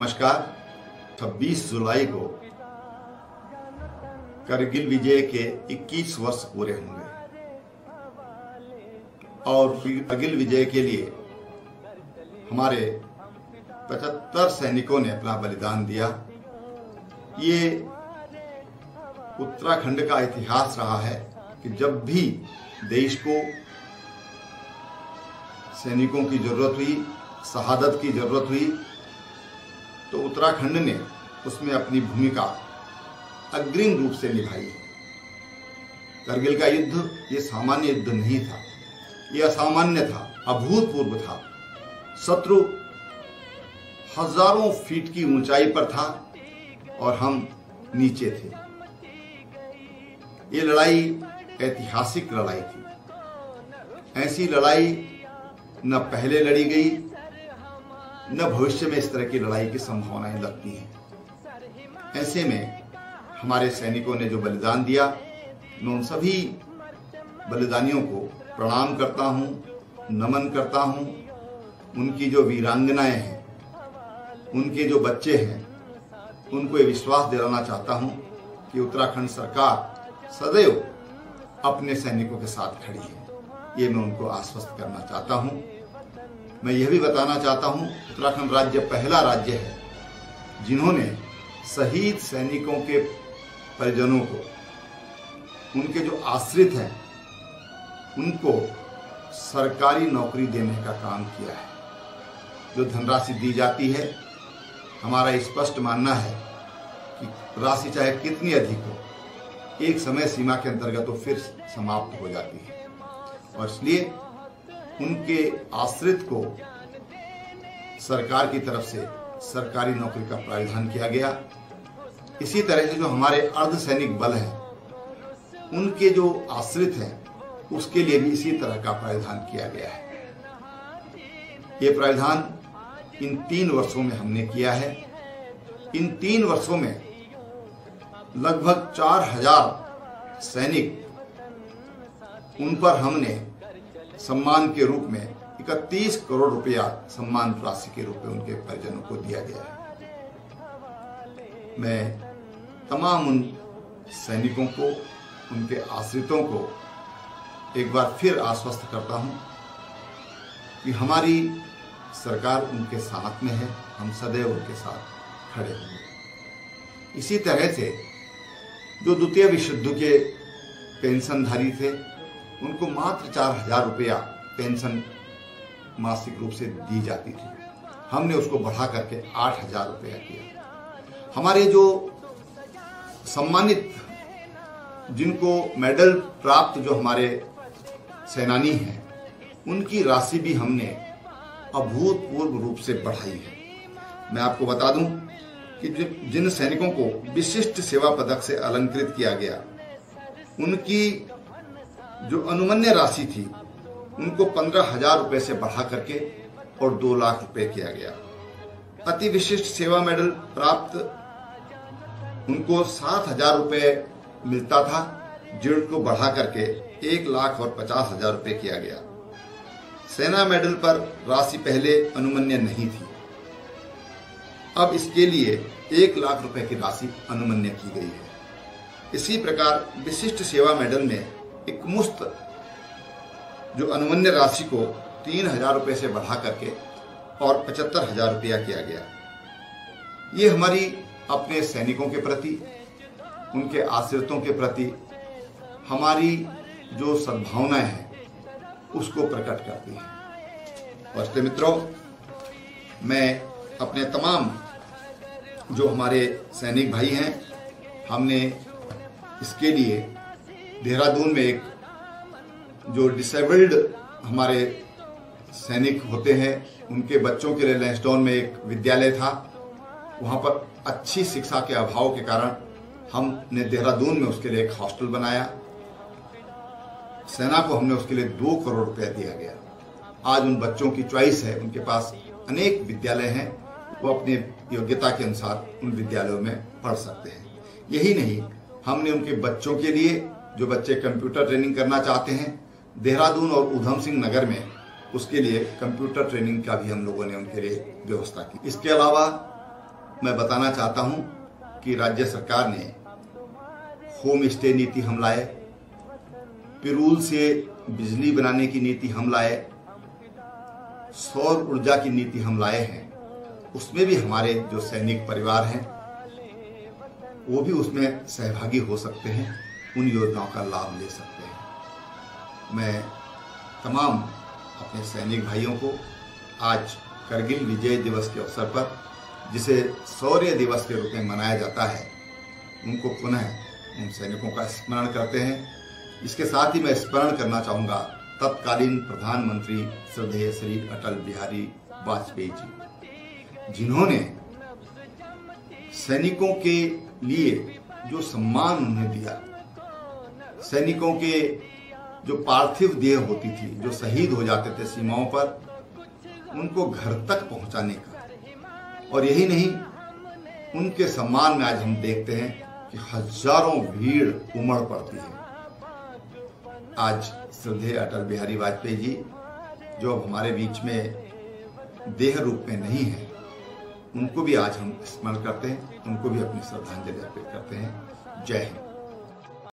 नमस्कार। 26 जुलाई को करगिल विजय के 21 वर्ष पूरे होंगे और करगिल विजय के लिए हमारे 75 सैनिकों ने अपना बलिदान दिया। ये उत्तराखंड का इतिहास रहा है कि जब भी देश को सैनिकों की जरूरत हुई, शहादत की जरूरत हुई, तो उत्तराखंड ने उसमें अपनी भूमिका अग्रिम रूप से निभाई। करगिल का युद्ध ये सामान्य युद्ध नहीं था, ये असामान्य था, अभूतपूर्व था। शत्रु हजारों फीट की ऊंचाई पर था और हम नीचे थे। ये लड़ाई ऐतिहासिक लड़ाई थी। ऐसी लड़ाई न पहले लड़ी गई, न भविष्य में इस तरह की लड़ाई की संभावनाएं लगती हैं। ऐसे में हमारे सैनिकों ने जो बलिदान दिया, मैं उन सभी बलिदानियों को प्रणाम करता हूं, नमन करता हूं। उनकी जो वीरांगनाएं हैं, उनके जो बच्चे हैं, उनको ये विश्वास दिलाना चाहता हूं कि उत्तराखंड सरकार सदैव अपने सैनिकों के साथ खड़ी है। ये मैं उनको आश्वस्त करना चाहता हूं। मैं यह भी बताना चाहता हूं, उत्तराखंड राज्य पहला राज्य है जिन्होंने शहीद सैनिकों के परिजनों को, उनके जो आश्रित हैं, उनको सरकारी नौकरी देने का काम किया है। जो धनराशि दी जाती है, हमारा स्पष्ट मानना है कि राशि चाहे कितनी अधिक हो, एक समय सीमा के अंतर्गत तो फिर समाप्त हो जाती है और इसलिए उनके आश्रित को सरकार की तरफ से सरकारी नौकरी का प्रावधान किया गया। इसी तरह से जो हमारे अर्धसैनिक बल हैं, उनके जो आश्रित हैं, उसके लिए भी इसी तरह का प्रावधान किया गया है। ये प्रावधान इन 3 वर्षों में हमने किया है। इन 3 वर्षों में लगभग 4000 सैनिक, उन पर हमने सम्मान के रूप में 31 करोड़ रुपया सम्मान राशि के रूप में उनके परिजनों को दिया गया है। मैं तमाम उन सैनिकों को, उनके आश्रितों को एक बार फिर आश्वस्त करता हूं कि हमारी सरकार उनके साथ में है, हम सदैव उनके साथ खड़े होंगे। इसी तरह से जो द्वितीय विश्व युद्ध के पेंशनधारी थे, उनको मात्र 4000 रुपया पेंशन मासिक रूप से दी जाती थी। हमने उसको बढ़ा करके 8000 रुपया किया। हमारे जो सम्मानित, जिनको मेडल प्राप्त जो हमारे सेनानी हैं, उनकी राशि भी हमने अभूतपूर्व रूप से बढ़ाई है। मैं आपको बता दूं कि जिन सैनिकों को विशिष्ट सेवा पदक से अलंकृत किया गया, उनकी जो अनुमन्य राशि थी, उनको 15,000 रुपए से बढ़ा करके और 2 लाख रुपए किया गया। अति विशिष्ट सेवा मेडल प्राप्त उनको 7,000 रुपए मिलता था, जिनको बढ़ा करके 1,50,000 रुपए किया गया। सेना मेडल पर राशि पहले अनुमन्य नहीं थी, अब इसके लिए 1 लाख रुपए की राशि अनुमन्य की गई है। इसी प्रकार विशिष्ट सेवा मेडल में एक मुफ्त जो अनुमन्य राशि को 3,000 रुपए से बढ़ा करके और 75,000 रुपया किया गया। ये हमारी अपने सैनिकों के प्रति, उनके आश्रितों के प्रति हमारी जो सद्भावनाएं हैं, उसको प्रकट करती है। और इसलिए मित्रों, मैं अपने तमाम जो हमारे सैनिक भाई हैं, हमने इसके लिए देहरादून में एक जो डिसेबल्ड हमारे सैनिक होते हैं, उनके बच्चों के लिए लैंसडाउन में एक विद्यालय था। वहाँ पर अच्छी शिक्षा के अभाव के कारण हमने देहरादून में उसके लिए एक हॉस्टल बनाया। सेना को हमने उसके लिए 2 करोड़ रुपया दिया गया। आज उन बच्चों की चॉइस है, उनके पास अनेक विद्यालय हैं, वो अपनी योग्यता के अनुसार उन विद्यालयों में पढ़ सकते हैं। यही नहीं, हमने उनके बच्चों के लिए, जो बच्चे कंप्यूटर ट्रेनिंग करना चाहते हैं, देहरादून और उधम सिंह नगर में उसके लिए कंप्यूटर ट्रेनिंग का भी हम लोगों ने उनके लिए व्यवस्था की। इसके अलावा मैं बताना चाहता हूं कि राज्य सरकार ने होम स्टे नीति हम लाए, पिरूल से बिजली बनाने की नीति हम लाए, सौर ऊर्जा की नीति हम लाए हैं। उसमें भी हमारे जो सैनिक परिवार हैं वो भी उसमें सहभागी हो सकते हैं, उन योजनाओं का लाभ ले सकते हैं। मैं तमाम अपने सैनिक भाइयों को आज करगिल विजय दिवस के अवसर पर, जिसे शौर्य दिवस के रूप में मनाया जाता है, उनको पुनः उन सैनिकों का स्मरण करते हैं। इसके साथ ही मैं स्मरण करना चाहूँगा तत्कालीन प्रधानमंत्री श्रद्धेय श्री अटल बिहारी वाजपेयी जी, जिन्होंने सैनिकों के लिए जो सम्मान उन्हें दिया, सैनिकों के जो पार्थिव देह होती थी, जो शहीद हो जाते थे सीमाओं पर, उनको घर तक पहुंचाने का। और यही नहीं, उनके सम्मान में आज हम देखते हैं कि हजारों भीड़ उमड़ पड़ती है। आज श्रद्धेय अटल बिहारी वाजपेयी जी, जो अब हमारे बीच में देह रूप में नहीं है, उनको भी आज हम स्मरण करते हैं, उनको भी अपनी श्रद्धांजलि अर्पित करते हैं। जय हिंद।